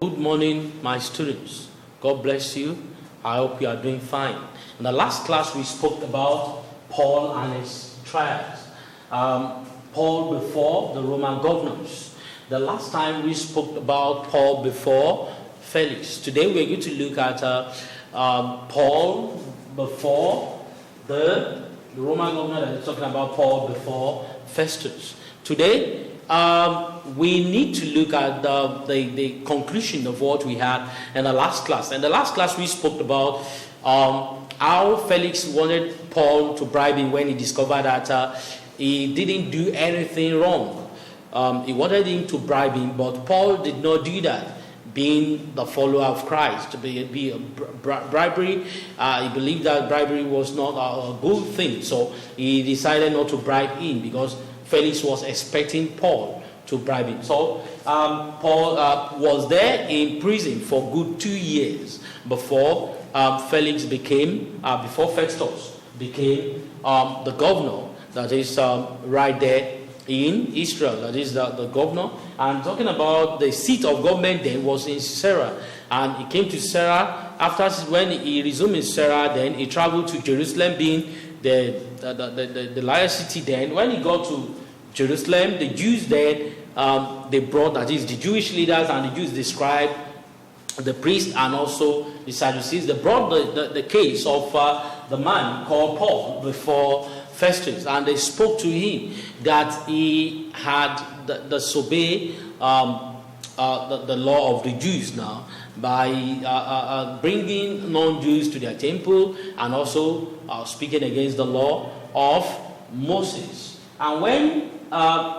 Good morning, my students. God bless you. I hope you are doing fine. In the last class, we spoke about Paul and his trials. Paul before the Roman governors. The last time we spoke about Paul before Felix. Today we're going to look at Paul before the Roman governor, that is talking about Paul before Festus. Today we need to look at the conclusion of what we had in the last class. In the last class we spoke about how Felix wanted Paul to bribe him when he discovered that he didn't do anything wrong. He wanted him to bribe him, but Paul did not do that. Being the follower of Christ, to be a bribery, he believed that bribery was not a good thing, so he decided not to bribe him because Felix was expecting Paul to bribe him. So Paul was there in prison for good 2 years before Festus became the governor. That is right there in Israel. That is the governor. And talking about the seat of government then was in Caesarea. And he came to Caesarea. After when he resumed in Caesarea, then he traveled to Jerusalem, being the largest city then. When he got to Jerusalem, the Jews then, they brought, that is the Jewish leaders and the Jews described the priests and also the Sadducees. They brought the case of the man called Paul before Festus, and they spoke to him that he had disobeyed the law of the Jews now by bringing non-Jews to their temple and also speaking against the law of Moses. And when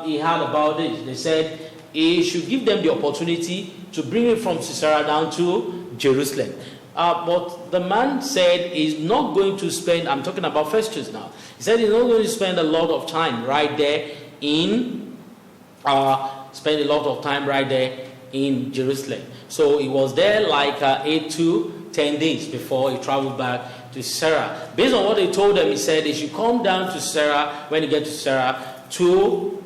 he heard about this, they said he should give them the opportunity to bring him from Caesarea down to Jerusalem. But the man said he's not going to spend, I'm talking about Festus now, he said he's not going to spend a lot of time right there in Jerusalem. So he was there like 8 to 10 days before he traveled back to Caesarea. Based on what they told him, he said they should come down to Caesarea when he gets to Caesarea to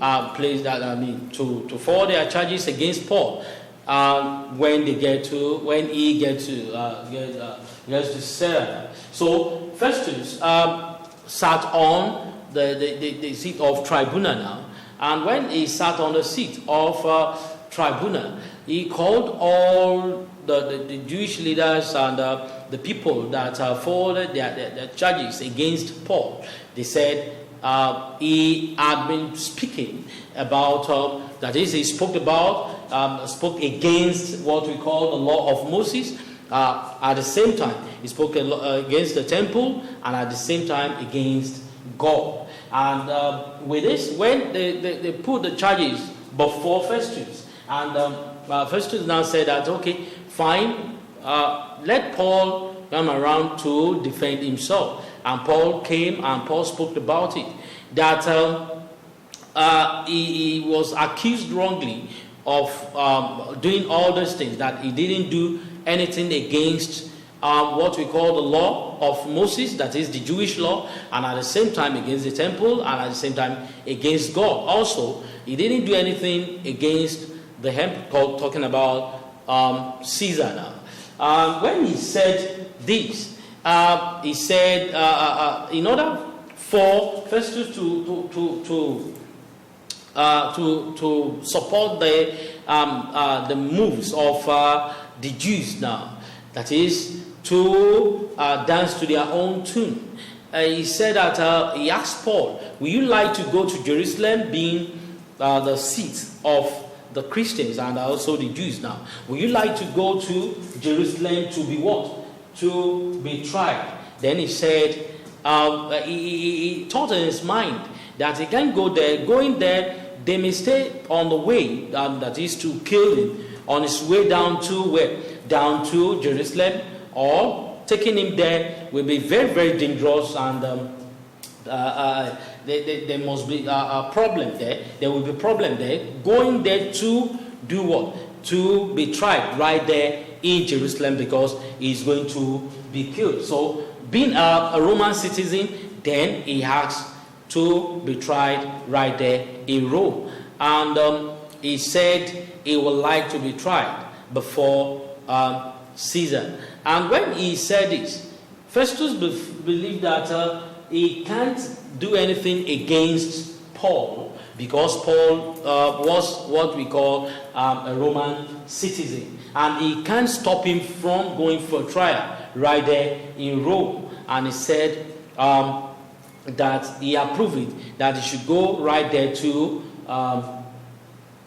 to forward their charges against Paul. When he gets to Caesarea. So Festus sat on the seat of tribunal now, and when he sat on the seat of tribunal, he called all the Jewish leaders and the people that forwarded their charges against Paul. They said he had been speaking about, that is, he spoke against what we call the law of Moses. At the same time, he spoke against the temple, and at the same time against God. And with this, when they put the charges before Festus, and Festus now said that, okay, fine, let Paul come around to defend himself. And Paul came and Paul spoke about it, that he was accused wrongly of doing all those things, that he didn't do anything against what we call the law of Moses, that is the Jewish law, and at the same time against the temple, and at the same time against God. Also, he didn't do anything against the temple, talking about Caesar now. When he said this, he said in order for Festus to support the moves of the Jews now, that is to dance to their own tune. He said that he asked Paul, "Will you like to go to Jerusalem, being the seat of the Christians and also the Jews now? Will you like to go to Jerusalem to be what? To be tried?" Then he said, he thought in his mind that he can't go there. Going there, they may stay on the way, that is to kill him, on his way down to where? Down to Jerusalem, or taking him there will be very, very dangerous, and there must be a problem there. There will be a problem there. Going there to do what? To be tried right there in Jerusalem, because he's going to be killed. So, being a Roman citizen, then he asked to be tried right there in Rome. And he said he would like to be tried before Caesar. And when he said this, Festus believed that he can't do anything against Paul because Paul was what we call a Roman citizen. And he can't stop him from going for a trial right there in Rome. And he said that he approved it, that he should go right there to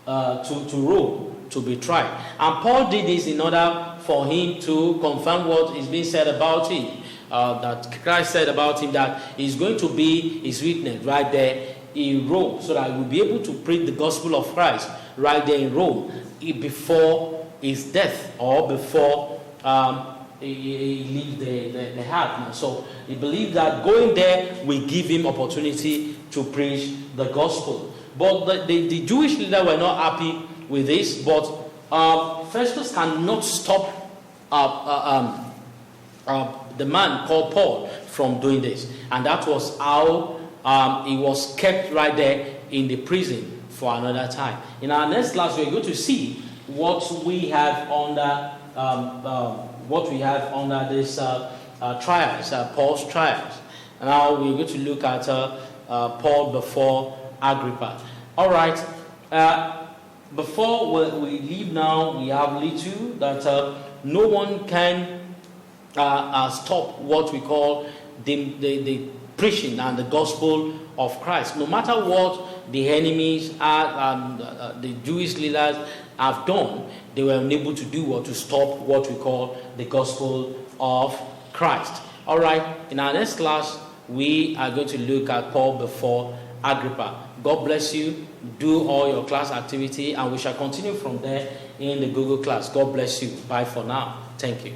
Rome to be tried. And Paul did this in order for him to confirm what is being said about him. That Christ said about him, that he's going to be his witness right there in Rome, so that he will be able to preach the gospel of Christ right there in Rome before his death, or before he leaves the earth. So he believed that going there will give him opportunity to preach the gospel. But the Jewish leaders were not happy with this. But Festus cannot stop the man called Paul from doing this. And that was how he was kept right there in the prison for another time. In our next class, we're going to see what we have under this trials, Paul's trials. And now we're going to look at Paul before Agrippa. All right. Before we leave now, we have little that no one can stop what we call the preaching and the gospel of Christ. No matter what the enemies the Jewish leaders have done, they were unable to do or to stop what we call the gospel of Christ. All right, in our next class, we are going to look at Paul before Agrippa. God bless you. Do all your class activity, and we shall continue from there in the Google class. God bless you. Bye for now. Thank you.